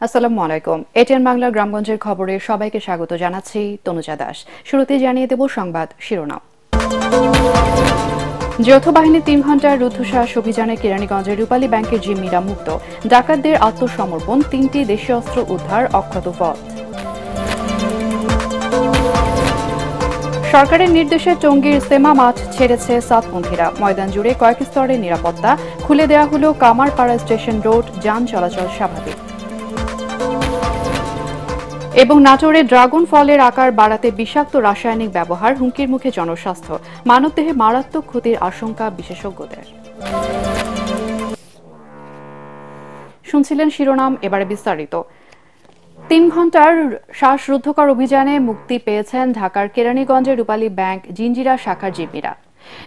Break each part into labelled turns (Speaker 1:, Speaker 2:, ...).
Speaker 1: আসসালামু আলাইকুম। এটিএন বাংলা গ্রামগঞ্জের খবরে সবাইকে স্বাগত জানাচ্ছি তনুজা দাস। শুরুতেই জানিয়ে দেব সংবাদ শিরোনাম। যৌথ বাহিনীর 3 ঘণ্টার রুদ্ধশ্বাস অভিযানে কেরানীগঞ্জের রূপালী ব্যাংকের জিম্মিরা মুক্ত। ডাকাতদের আত্মসমর্পণ, 3টি দেশীয় অস্ত্র উদ্ধার, অক্ষত পথ। সরকারের নির্দেশে টঙ্গীর ইস্তেমা মাঠ ছেড়েছে সাতপন্থীরা। ময়দান জুড়ে কয়েক স্তরের নিরাপত্তা, খুলে দেওয়া হল কামারপাড়া স্টেশন রোড, যান চলাচল স্বাভাবিক। এবং নাটোরে ড্রাগন ফলের আকার বাড়াতে বিষাক্ত রাসায়নিক ব্যবহার, হুমকির মুখে জনস্বাস্থ্য, মানবদেহে মারাত্মক ক্ষতির আশঙ্কা বিশেষজ্ঞদের। শুনছিলেন শিরোনাম, এবারে বিস্তারিত। 3 ঘণ্টার শ্বাসরুদ্ধকর অভিযানে মুক্তি পেয়েছেন ঢাকার কেরানীগঞ্জের রূপালী ব্যাংক জিঞ্জিরা শাখার জিম্মিরা।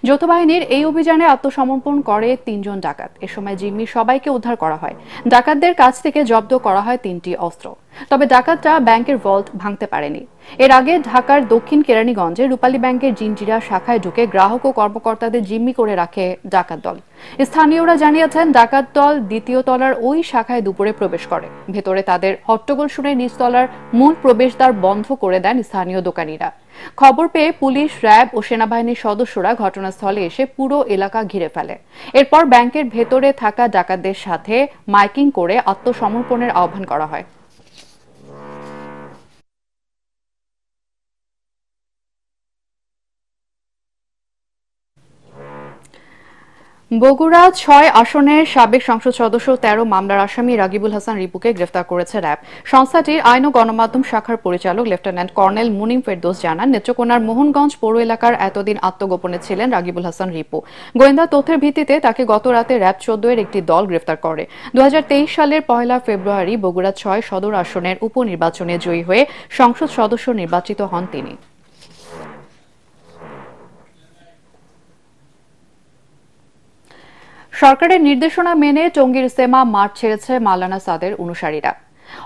Speaker 1: যৌথ বাহিনীর এই অভিযানে আত্মসমর্পণ করে 3 জন ডাকাত। এ সময় জিম্মি সবাইকে উদ্ধার করা হয়। ডাকাতদের কাছ থেকে জব্দ করা হয় 3টি অস্ত্র। তবে ডাকাতরা ব্যাংকের ভল্ট ভাঙতে পারেনি। এর আগে ঢাকার দক্ষিণ কেরানীগঞ্জে রূপালী ব্যাংকের জিঞ্জিরা শাখায় ঢুকে গ্রাহক ও কর্মকর্তাদের জিম্মি করে রাখে ডাকাত দল। স্থানীয়রা জানিয়েছেন, ডাকাত দল দ্বিতীয় তলার ওই শাখায় দুপুরে প্রবেশ করে। ভেতরে তাদের হট্টগোল শুনে নিচতলার মূল প্রবেশদ্বার বন্ধ করে দেন স্থানীয় দোকানিরা। খবর পেয়ে পুলিশ, র্যাব ও সেনাবাহিনীর সদস্যরা ঘটনাস্থলে এসে পুরো এলাকা ঘিরে ফেলে। এরপর ব্যাংকের ভেতরে থাকা ডাকাতদের সাথে মাইকিং করে আত্মসমর্পণের আহ্বান করা হয়। বগুড়া 6 আসনের সাবেক সংসদ সদস্য 13 মামলার আসামি রাগিবুল হাসান রিপুকে গ্রেফতার করেছে র্যাব। সংস্থাটির আইন ও গণমাধ্যম শাখার পরিচালক লেফটেন্যান্ট কর্নেল মুনিম ফেরদৌস জানান, নেত্রকোনার মোহনগঞ্জ পৌর এলাকার এতদিন আত্মগোপনে ছিলেন রাগিবুল হাসান রিপু। গোয়েন্দা তথ্যের ভিত্তিতে তাকে গত রাতে র্যাব 14 এর একটি দল গ্রেফতার করে। 2023 সালের 1 ফেব্রুয়ারি বগুড়া 6 সদর আসনের উপনির্বাচনে জয়ী হয়ে সংসদ সদস্য নির্বাচিত হন তিনি। সরকারের নির্দেশনা মেনে টঙ্গীর ইস্তেমা মাঠ ছেড়েছে মাওলানা সাদের অনুসারীরা।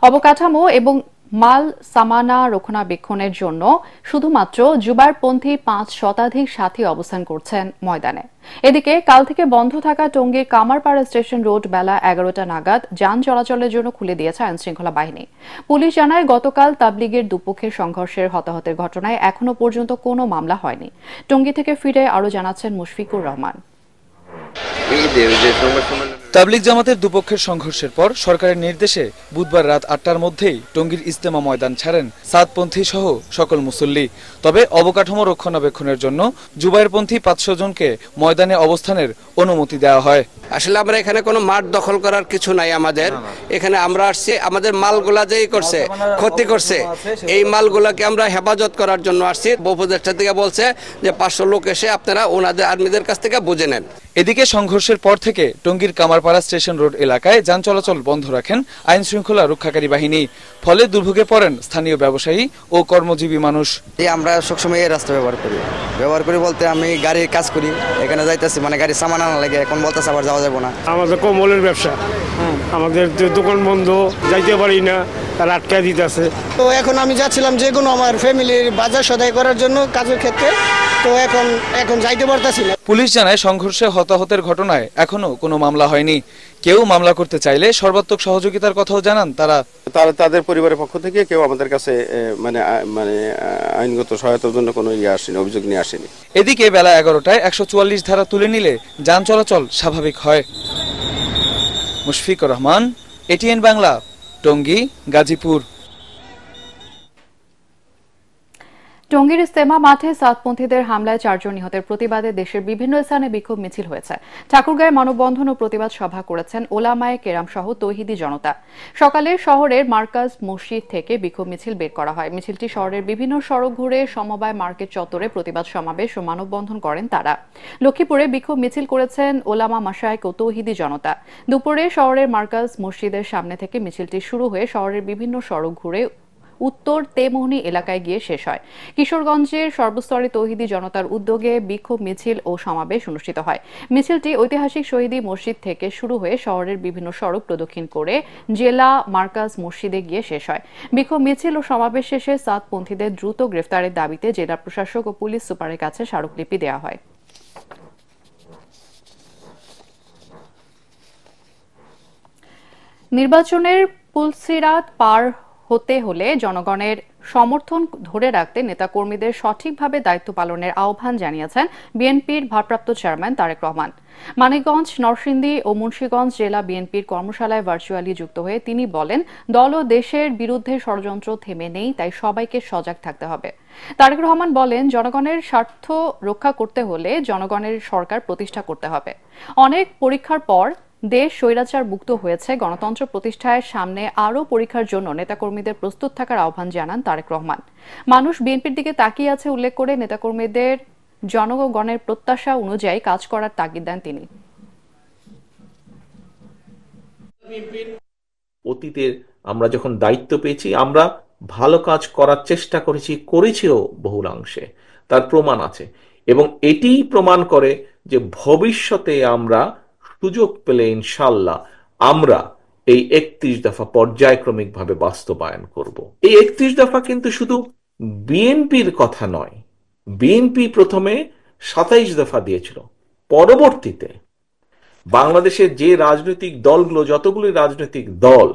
Speaker 1: অবকাঠামো এবং মাল সামানা রক্ষণাবেক্ষণের জন্য শুধুমাত্র জুবাইরপন্থী 5 শতাধিক সাথী অবস্থান করছেন ময়দানে। এদিকে কাল থেকে বন্ধ থাকা টঙ্গীর কামারপাড়া স্টেশন রোড বেলা 11টা নাগাদ যান চলাচলের জন্য খুলে দিয়েছে আইনশৃঙ্খলা বাহিনী। পুলিশ জানায়, গতকাল তাবলিগের দুপক্ষের সংঘর্ষের হতাহতের ঘটনায় এখনো পর্যন্ত কোনো মামলা হয়নি। টঙ্গী থেকে ফিরে আরও জানাচ্ছেন মুশফিকুর রহমান।
Speaker 2: তাবলিগ জামাতের দুপক্ষের সংঘর্ষের পর সরকারের নির্দেশে বুধবার রাত 8টার মধ্যেই টঙ্গীর ইস্তেমা ময়দান ছাড়েন সাতপন্থী সহ সকল মুসল্লি। তবে অবকাঠামো রক্ষণাবেক্ষণের জন্য জুবাইরপন্থী 500 জনকে ময়দানে অবস্থানের অনুমতি দেওয়া হয়।
Speaker 3: আসলে আমরা এখানে কোনো মাঠ দখল করার কিছু নাই আমাদের। এখানে আমরা আসছি, আমাদের মালগুলা যেই করছে, ক্ষতি করছে, এই মালগুলাকে আমরা হেফাজত করার জন্য আসছি। উপদেষ্টা থেকে বলছে যে 500 লোক এসে আপনারা ওনাদের আর্মিদের কাছ থেকে বুঝে নেন।
Speaker 2: এদিকে সংঘর্ষের পর থেকে টঙ্গীর কামারপাড়া স্টেশন রোড এলাকায় যান চলাচল বন্ধ রাখেন আইন শৃঙ্খলা রক্ষাকারী বাহিনী। ফলে দুর্ভোগে পড়েন স্থানীয় ব্যবসায়ী ও কর্মজীবী মানুষ।
Speaker 4: আমরা সবসময় এই রাস্তা ব্যবহার করি বলতে আমি গাড়ির কাজ করি, এখানে যাইতেছি, মানে গাড়ি সামান আনা লাগে, এখন বলতেছে আবার যাওয়া যাবো না।
Speaker 5: আমাদের কমলের ব্যবসা, আমাদের দোকান বন্ধ, যাইতে পারি না, তার আটকা দিতেছে।
Speaker 6: তো এখন আমি যাচ্ছিলাম যে কোনো আমার ফ্যামিলির বাজার সদাই করার জন্য কাজের ক্ষেত্রে, তো এখন যাইতে পারতাছি না।
Speaker 2: পুলিশ জানায়, সংঘর্ষে হতাহতের ঘটনায় এখনো কোনো মামলা হয়নি। কেউ মামলা করতে চাইলে সর্বাত্মক সহযোগিতার কথাও জানান তারা।
Speaker 7: তাদের পরিবারের পক্ষ থেকে কেউ আমাদের কাছে মানে আইনগত সহায়তার জন্য কোনো অভিযোগ নিয়ে আসেনি।
Speaker 2: এদিকে বেলা 11টায় 144 ধারা তুলে নিলে যান চলাচল স্বাভাবিক হয়। মুশফিকুর রহমান, এটিএন বাংলা, টঙ্গী, গাজীপুর।
Speaker 1: টঙ্গীর ইস্তেমা মাঠে সাতপন্থীদের হামলায় 4 জন নিহতের প্রতিবাদে দেশের বিভিন্ন স্থানে বিক্ষোভ মিছিল হয়েছে। ঠাকুরগাঁয়ে মানববন্ধন ও প্রতিবাদ সভা করেছেন ওলামায়ে কেরাম সহ তৌহিদি জনতা। সকালে শহরের মার্কাজ মসজিদ থেকে বিক্ষোভ মিছিল বের করা হয়। মিছিলটি শহরের বিভিন্ন সড়ক ঘুরে সমবায় মার্কেট চত্বরে প্রতিবাদ সমাবেশ ও মানববন্ধন করেন তারা। লক্ষ্মীপুরে বিক্ষোভ মিছিল করেছেন ওলামা মাশায়েখ ও তৌহিদি জনতা। দুপুরে শহরের মার্কাজ মসজিদের সামনে থেকে মিছিলটি শুরু হয়ে শহরের বিভিন্ন সড়ক ঘুরে উত্তর তেমোহনী এলাকায় গিয়ে শেষ হয়। কিশোরগঞ্জের সর্বস্তরে তৌহিদি জনতার উদ্যোগে বিক্ষোভ মিছিল ও সমাবেশ অনুষ্ঠিত হয়। মিছিলটি ঐতিহাসিক শহীদি মসজিদ থেকে শুরু হয়ে শহরের বিভিন্ন সড়ক প্রদক্ষিণ করে জেলা মার্কাজ মসজিদে গিয়ে শেষ হয়। বিক্ষোভ মিছিল ও সমাবেশ শেষে সাতপন্থীদের দ্রুত গ্রেফতারের দাবিতে জেলা প্রশাসক ও পুলিশ সুপারের কাছে স্মারকলিপি দেওয়া হয়। নির্বাচনের পুলসিরাত পার হতে হলে জনগণের সমর্থন ধরে রাখতে নেতাকর্মীদের সঠিকভাবে দায়িত্ব পালনের আহ্বান জানিয়েছেন বিএনপির ভারপ্রাপ্ত চেয়ারম্যান তারেক রহমান। মানিকগঞ্জ, নরসিংদী ও মুন্সিগঞ্জ জেলা বিএনপির কর্মশালায় ভার্চুয়ালি যুক্ত হয়ে তিনি বলেন, দল ও দেশের বিরুদ্ধে ষড়যন্ত্র থেমে নেই, তাই সবাইকে সজাগ থাকতে হবে। তারেক রহমান বলেন, জনগণের স্বার্থ রক্ষা করতে হলে জনগণের সরকার প্রতিষ্ঠা করতে হবে। অনেক পরীক্ষার পর দেশ স্বৈরাচার মুক্ত হয়েছে। গণতন্ত্র প্রতিষ্ঠায় সামনে আরও পরীক্ষার জন্য নেতাকর্মীদের প্রস্তুত থাকার আহ্বান জানান তারেক রহমান। মানুষ বিএনপির দিকে তাকিয়ে আছে উল্লেখ করে নেতাকর্মীদের জনগণের প্রত্যাশা অনুযায়ী কাজ করার তাগিদ দেন তিনি।
Speaker 8: অতীতে আমরা যখন দায়িত্ব পেয়েছি, আমরা ভালো কাজ করার চেষ্টা করেছিও বহুলাংশে, তার প্রমাণ আছে। এবং এটিই প্রমাণ করে যে ভবিষ্যতে আমরা সুযোগ পেলে ইনশাল্লাহ আমরা এই 31 দফা পর্যায়ক্রমিকভাবে বাস্তবায়ন করব। এই 31 দফা কিন্তু শুধু বিএনপির কথা নয়। বিএনপি প্রথমে 27 দফা দিয়েছিল, পরবর্তীতে বাংলাদেশের যে রাজনৈতিক দলগুলো, যতগুলি রাজনৈতিক দল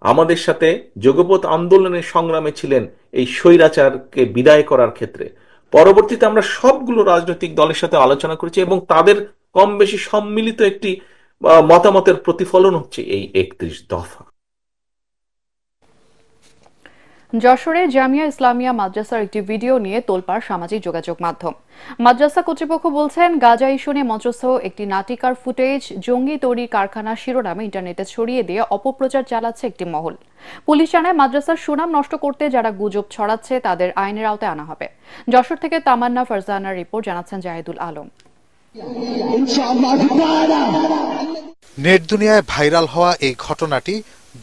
Speaker 8: আমাদের সাথে যুগপৎ আন্দোলনের সংগ্রামে ছিলেন এই স্বৈরাচারকে বিদায় করার ক্ষেত্রে, পরবর্তীতে আমরা সবগুলো রাজনৈতিক দলের সাথে আলোচনা করেছি এবং তাদের কম বেশি সম্মিলিত একটি মতামতের প্রতিফলন হচ্ছে এই 31 দফা।
Speaker 1: যশোরে জামিয়া ইসলামিয়া মাদ্রাসার একটি ভিডিও নিয়ে তোলপাড় সামাজিক যোগাযোগ মাধ্যম। মাদ্রাসা কর্তৃপক্ষ বলছেন, গাঁজা ইস্যু নিয়ে মঞ্চস্থ একটি নাটিকার ফুটেজ জঙ্গি তৈরি কারখানা শিরোনামে ইন্টারনেটে ছড়িয়ে দিয়ে অপপ্রচার চালাচ্ছে একটি মহল। পুলিশ জানায়, মাদ্রাসার সুনাম নষ্ট করতে যারা গুজব ছড়াচ্ছে তাদের আইনের আওতায় আনা হবে। যশোর থেকে তামান্না ফারজানার রিপোর্ট, জানাচ্ছেন জাহিদুল আলম।
Speaker 9: নেট দুনিয়ায় ভাইরাল হওয়া এই ঘটনাটি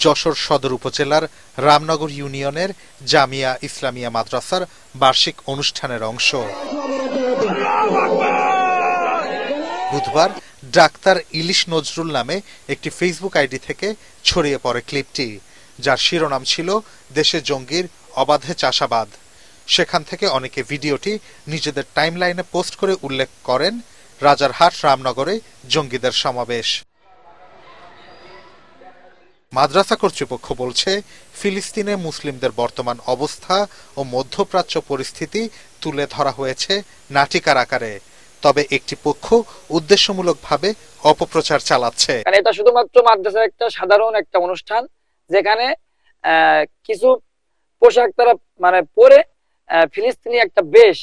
Speaker 9: যশোর সদর উপজেলার রামনগর ইউনিয়নের জামিয়া ইসলামিয়া মাদ্রাসার বার্ষিক অনুষ্ঠানের অংশ। বুধবার ডাক্তার ইলিশ নজরুল নামে একটি ফেসবুক আইডি থেকে ছড়িয়ে পড়ে ক্লিপটি, যার শিরোনাম ছিল দেশে জঙ্গির অবাধে চাষাবাদ। সেখান থেকে অনেকে ভিডিওটি নিজেদের টাইমলাইনে পোস্ট করে উল্লেখ করেন রাজারহাট রামনগরে জঙ্গিদের সমাবেশ। মাদ্রাসা কর্তৃপক্ষ বলছে, ফিলিস্তিনে মুসলিমদের বর্তমান অবস্থা ও মধ্যপ্রাচ্য পরিস্থিতি তুলে ধরা হয়েছে নাটিকার আকারে, তবে একটি পক্ষ উদ্দেশ্যমূলকভাবে অপপ্রচার চালাচ্ছে।
Speaker 10: এটা শুধুমাত্র মাদ্রাসার একটা সাধারণ একটা অনুষ্ঠান, যেখানে কিছু পোশাক তারা পরে ফিলিস্তিনি একটা বেশ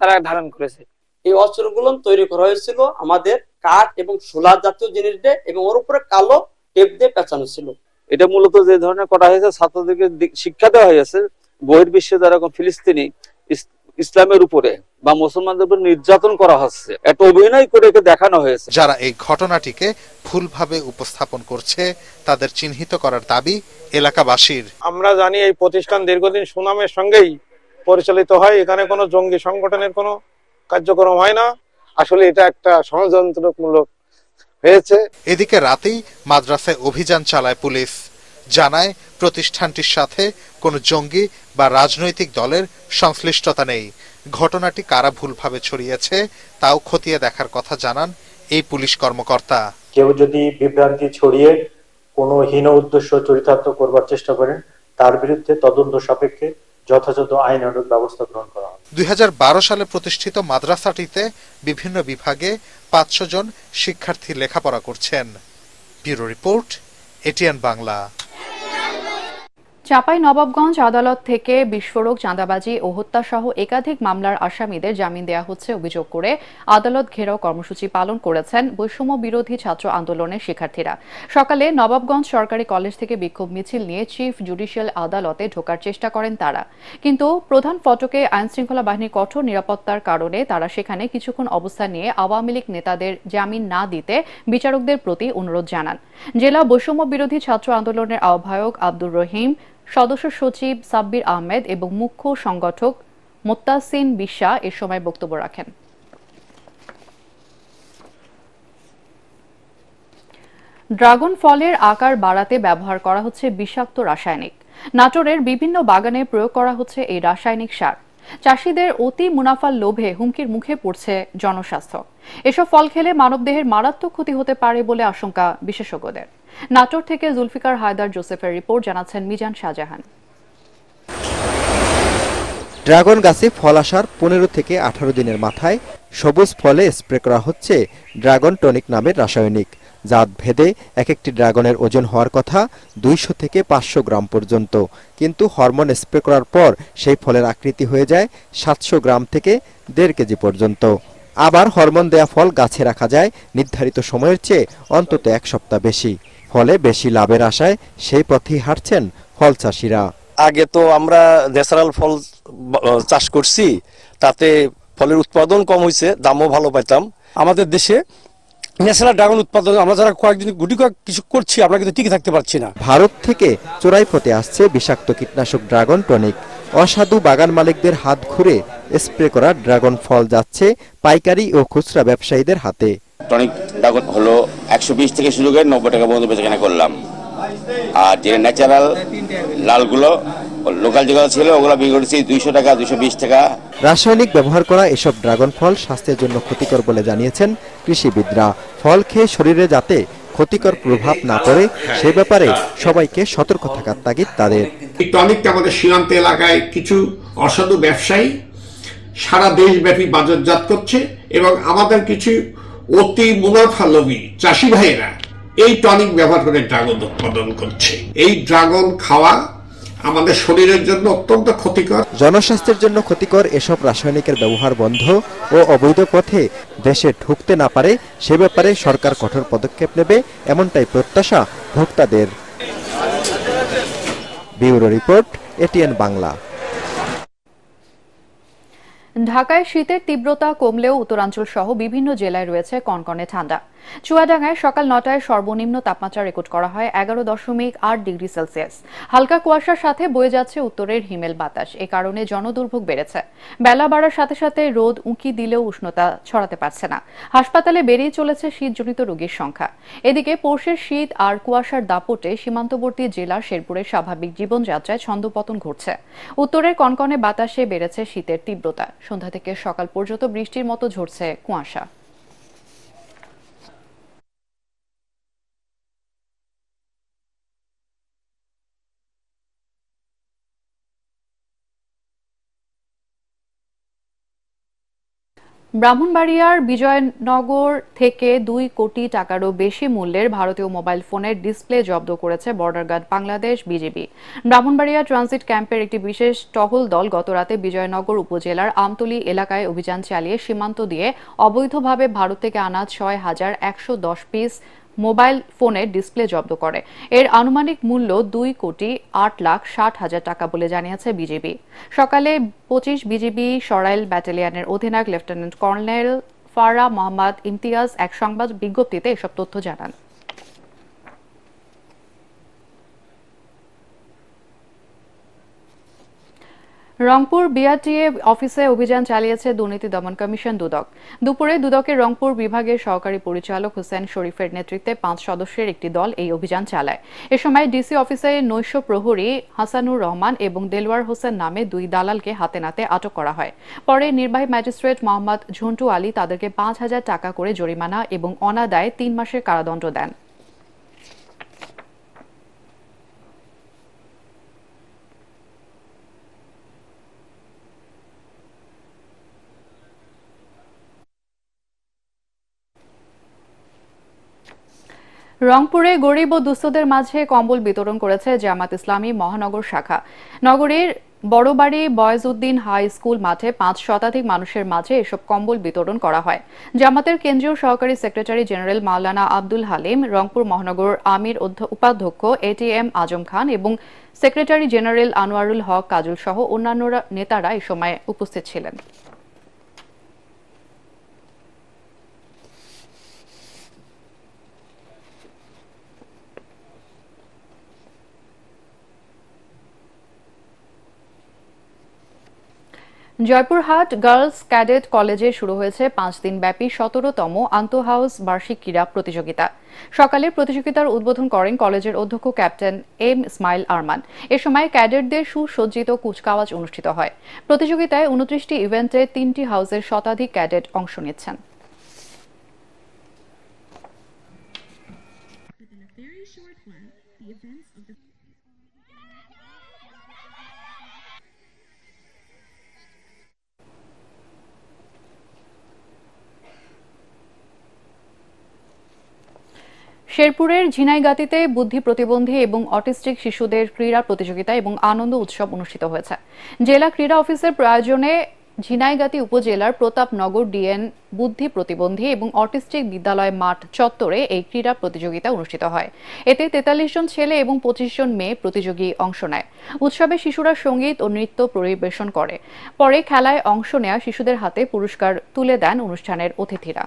Speaker 10: তারা ধারণ করেছে।
Speaker 11: এই অস্ত্রগুলো তৈরি করা হয়েছিল আমাদের কাঠ এবং শোলা জাতীয় জিনিস দিয়ে, এবং ওর উপরে কালো টেপ দিয়ে পেঁচানো ছিল।
Speaker 12: এটা মূলত যে ধরনের করা হয়েছে, ছাত্রদেরকে শিক্ষা দেওয়া হয়েছে বহির্বিশ্বে যারা ফিলিস্তিনি ইসলামের উপরে বা মুসলমানদের উপর নির্যাতন করা হচ্ছে, একটা অভিনয় করে দেখানো হয়েছে।
Speaker 9: যারা এই ঘটনাটিকে ভুলভাবে উপস্থাপন করছে তাদের চিহ্নিত করার দাবি এলাকাবাসীর।
Speaker 5: আমরা জানি এই প্রতিষ্ঠান দীর্ঘদিন সুনামের সঙ্গেই পরিচালিত হয়, এখানে কোনো জঙ্গি সংগঠনের কোনো কার্যক্রম হয় না। আসলে এটা একটা ষড়যন্ত্রমূলক হয়েছে।
Speaker 9: এদিকে রাতেই মাদ্রাসায় অভিযান চালায় পুলিশ, জানায় প্রতিষ্ঠানটির সাথে কোনো জঙ্গি বা রাজনৈতিক দলের সংশ্লিষ্টতা নেই। ঘটনাটি কারা ভুলভাবে ছড়িয়েছে তাও খতিয়ে দেখার কথা জানান এই পুলিশ কর্মকর্তা।
Speaker 13: কেউ যদি বিভ্রান্তি ছড়িয়ে কোনো হীন উদ্দেশ্য চরিতার্থ করবার চেষ্টা করেন, তার বিরুদ্ধে তদন্ত সাপেক্ষে যথাযথ আইনানুগ ব্যবস্থা গ্রহণ করা হবে।
Speaker 9: 2012 সালে প্রতিষ্ঠিত মাদ্রাসাটিতে বিভিন্ন বিভাগে 500 জন শিক্ষার্থী লেখাপড়া করছেন। Bureau report, ATN Bangla.
Speaker 1: Chapainawabganj আদালত থেকে বিস্ফোরক, চাঁদাবাজি ও হত্যাসহ একাধিক মামলার আসামিদের জামিন দেয়া হচ্ছে অভিযোগ করে আদালত ঘেরাও কর্মসূচি পালন করেছেন বৈষম্য বিরোধী ছাত্র আন্দোলনের শিক্ষার্থীরা। সকালে নবাবগঞ্জ সরকারি কলেজ থেকে বিক্ষোভ মিছিল নিয়ে চিফ জুডিশিয়াল আদালতে ঢোকার চেষ্টা করেন তারা, কিন্তু প্রধান ফটকে আইনশৃঙ্খলা বাহিনীর কঠোর নিরাপত্তার কারণে তারা সেখানে কিছুক্ষণ অবস্থান নিয়ে আওয়ামী লীগ নেতাদের জামিন না দিতে বিচারকদের প্রতি অনুরোধ জানান। জেলা বৈষম্য বিরোধী ছাত্র আন্দোলনের আহ্বায়ক আব্দুর রহিম, সদস্য সচিব সাব্বির আহমেদ এবং মুখ্য সংগঠক মোত্তাসিন বিশ্বাস এ সময় বক্তব্য রাখেন। ড্রাগন ফলের আকার বাড়াতে ব্যবহার করা হচ্ছে বিষাক্ত রাসায়নিক। নাটোরের বিভিন্ন বাগানে প্রয়োগ করা হচ্ছে এই রাসায়নিক সার। চাষিদের অতি মুনাফার লোভে হুমকির মুখে পড়ছে জনস্বাস্থ্য। এসব ফল খেলে মানবদেহের মারাত্মক ক্ষতি হতে পারে বলে আশঙ্কা বিশেষজ্ঞদের। নাটোর থেকে জুলফিকার হায়দার জোসেফের রিপোর্ট, জানাচ্ছেন মিজান শাহজাহান।
Speaker 14: ড্রাগন গাছে ফল আসার 15 থেকে 18 দিনের মাথায় সবুজ ফলে স্প্রে করা হচ্ছে ড্রাগন টনিক নামের রাসায়নিক। জাত ভেদে এক একটি ড্রাগনের ওজন হওয়ার কথা 200 থেকে 500 গ্রাম পর্যন্ত, কিন্তু হরমোন স্প্রে করার পর সেই ফলের আকৃতি হয়ে যায় 700 গ্রাম থেকে 1.5 কেজি পর্যন্ত। আবার হরমোন দেয়া ফল গাছে রাখা যায় নির্ধারিত সময়ের চেয়ে অন্তত 1 সপ্তাহ বেশি। ফলে বেশি লাভের আশায় সেই পথেই হাঁটছেন ফল চাষিরা।
Speaker 15: আগে তো আমরা ন্যাচারাল ফল চাষ করছি, তাতে ফলের উৎপাদন কম হয়েছে, দামও ভালো পাইতাম। আমাদের দেশে ন্যাচারাল ড্রাগন উৎপাদন আমরা যারা কয়েকদিন গুটি কয়েক কিছু করছি, আমরা কিন্তু টিকে থাকতে পারছি না।
Speaker 14: ভারত থেকে চোরাই পথে আসছে বিষাক্ত কীটনাশক ড্রাগন টনিক। অসাধু বাগান মালিকদের হাত ঘুরে স্প্রে করা ড্রাগন ফল যাচ্ছে পাইকারি ও খুচরা ব্যবসায়ীদের হাতে।
Speaker 16: টনিক ড্রাগন হলো 120 থেকে শুরু করে 90 টাকা পর্যন্ত বেচাকেনা করলাম, আর যে ন্যাচারাল লালগুলো লোকাল যেগুলো ছিল ওগুলো বিক্রি করেছি 200 টাকা 220 টাকা।
Speaker 14: রাসায়নিক ব্যবহার করা এসব ড্রাগন ফল স্বাস্থ্যের জন্য ক্ষতিকর বলে জানিয়েছেন কৃষিবিদরা। ফল খেয়ে শরীরে যাতে ক্ষতিকর প্রভাব না পড়ে সে ব্যাপারে সবাইকে সতর্ক থাকার তাগিদ তাদের।
Speaker 17: এই টনিকটা আমাদের সীমান্ত এলাকায় কিছু অসাধু ব্যবসায়ী সারা দেশব্যাপী বাজারজাত করছে এবং আমাদের কিছু অতি মুনাফালোভী চাষি ভাইয়েরা এই টনিক ব্যবহার করে ড্রাগন উৎপাদন করছে। এই ড্রাগন খাওয়া আমাদের শরীরের জন্য অত্যন্ত ক্ষতিকর।
Speaker 14: জনস্বাস্থ্যের জন্য ক্ষতিকর এসব রাসায়নিকের ব্যবহার বন্ধ ও অবৈধ পথে দেশে ঢুকতে না পারে সে ব্যাপারে সরকার কঠোর পদক্ষেপ নেবে, এমনটাই প্রত্যাশা ভোক্তাদের। Bureau report, ATN Bangla.
Speaker 1: ঢাকায় শীতের তীব্রতা কমলেও উত্তরাঞ্চল সহ বিভিন্ন জেলায় রয়েছে কনকনে ঠান্ডা। চুয়াডাঙ্গায় সকাল 9টায় সর্বনিম্ন তাপমাত্রা রেকর্ড করা হয় 11.8 ডিগ্রি সেলসিয়াস। হালকা কুয়াশার সাথে বয়ে যাচ্ছে উত্তরের হিমেল বাতাস। এ কারণে জনদুর্ভোগ বেড়েছে। বেলা বাড়ার সাথে সাথে রোদ উঁকি দিলেও উষ্ণতা ছড়াতে পারছে না। হাসপাতালে বেড়েই চলেছে শীতজনিত রোগীর সংখ্যা। এদিকে পৌষের শীত আর কুয়াশার দাপটে সীমান্তবর্তী জেলার শেরপুরের স্বাভাবিক জীবনযাত্রায় ছন্দপতন ঘটছে। উত্তরের কনকনে বাতাসে বেড়েছে শীতের তীব্রতা। সন্ধ্যা থেকে সকাল পর্যন্ত বৃষ্টির মতো ঝরছে কুয়াশা। ব্রাহ্মণবাড়িয়ার বিজয়নগর থেকে 2 কোটি টাকারও বেশি মূল্যের ভারতীয় মোবাইল ফোনের ডিসপ্লে জব্দ করেছে border guard Bangladesh BGB. Brahmanbaria transit ক্যাম্পের একটি বিশেষ টহল দল গতরাতে বিজয়নগর উপজেলার আমতলী এলাকায় অভিযান চালিয়ে সীমান্ত দিয়ে অবৈধভাবে ভারত থেকে আনা 6,110 পিস মোবাইল ফোনের ডিসপ্লে জব্দ করে। এর আনুমানিক মূল্য 2,08,60,000 টাকা বলে জানিয়েছে বিজিবি। সকালে 25 বিজিবি সরাইল ব্যাটালিয়নের অধিনায়ক লেফটেন্যান্ট কর্নেল ফারা মোহাম্মদ ইমতিয়াজ এক সংবাদ বিজ্ঞপ্তিতে এসব তথ্য জানান। রংপুর বিআরটিএ অফিসে অভিযান চালিয়েছে দুর্নীতি দমন কমিশন দুদক। দুপুরে দুদকের রংপুর বিভাগের সহকারী পরিচালক হোসেন শরীফের নেতৃত্বে 5 সদস্যের একটি দল এই অভিযান চালায়। এ সময় ডিসি অফিসে নৈশ প্রহরী হাসানুর রহমান এবং দেলওয়ার হোসেন নামে 2 দালালকে হাতে নাতে আটক করা হয়। পরে নির্বাহী ম্যাজিস্ট্রেট মোহাম্মদ ঝন্টু আলী তাদেরকে 5,000 টাকা করে জরিমানা এবং অনাদায়ে 3 মাসের কারাদণ্ড দেন। রংপুরে গরিব ও দুস্থদের মাঝে কম্বল বিতরণ করেছে জামাত ইসলামী মহানগর শাখা। নগরীর বড়বাড়ি বয়েজউদ্দিন হাই স্কুল মাঠে 5 শতাধিক মানুষের মাঝে এসব কম্বল বিতরণ করা হয়। জামাতের কেন্দ্রীয় সহকারী সেক্রেটারি জেনারেল মাওলানা আব্দুল হালিম, রংপুর মহানগর আমির উপাধ্যক্ষ এটিএম আজম খান এবং সেক্রেটারি জেনারেল আনোয়ারুল হক কাজল সহ অন্যান্য নেতারা এই সময় উপস্থিত ছিলেন। জয়পুরহাট গার্লস ক্যাডেট কলেজে শুরু হয়েছে 5 দিনব্যাপী 17তম আন্তঃহাউস বার্ষিক ক্রীড়া প্রতিযোগিতা। সকালে প্রতিযোগিতার উদ্বোধন করেন কলেজের অধ্যক্ষ ক্যাপ্টেন এম ইসমাইল আরমান। এ সময় ক্যাডেটদের সুসজ্জিত কুচকাওয়াজ অনুষ্ঠিত হয়। প্রতিযোগিতায় 29টি ইভেন্টে 3টি হাউসের শতাধিক ক্যাডেট অংশ নিচ্ছেন। শেরপুরের ঝিনাইগাতিতে বুদ্ধি প্রতিবন্ধী এবং অটিস্টিক শিশুদের ক্রীড়া প্রতিযোগিতা এবং আনন্দ উৎসব অনুষ্ঠিত হয়েছে। জেলা ক্রীড়া অফিসের প্রয়োজনে ঝিনাইগাতি উপজেলার প্রতাপনগর ডিএন বুদ্ধি প্রতিবন্ধী এবং অটিস্টিক বিদ্যালয় মাঠ চত্বরে এই ক্রীড়া প্রতিযোগিতা অনুষ্ঠিত হয়। এতে ৪৩ জন ছেলে এবং ২৫ জন মেয়ে প্রতিযোগী অংশ নেয়। উৎসবে শিশুরা সঙ্গীত ও নৃত্য পরিবেশন করে। পরে খেলায় অংশ নেওয়া শিশুদের হাতে পুরস্কার তুলে দেন অনুষ্ঠানের অতিথিরা।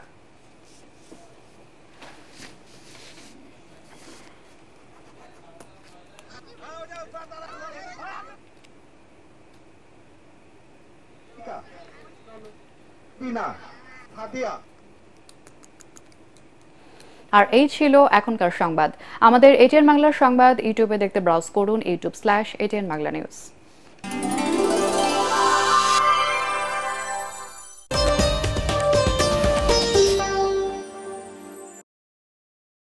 Speaker 1: আর এই ছিল এখনকার সংবাদ। আমাদের এটিএন বাংলার সংবাদ ইউটিউবে দেখতে ব্রাউজ করুন youtube/ATN Bangla News।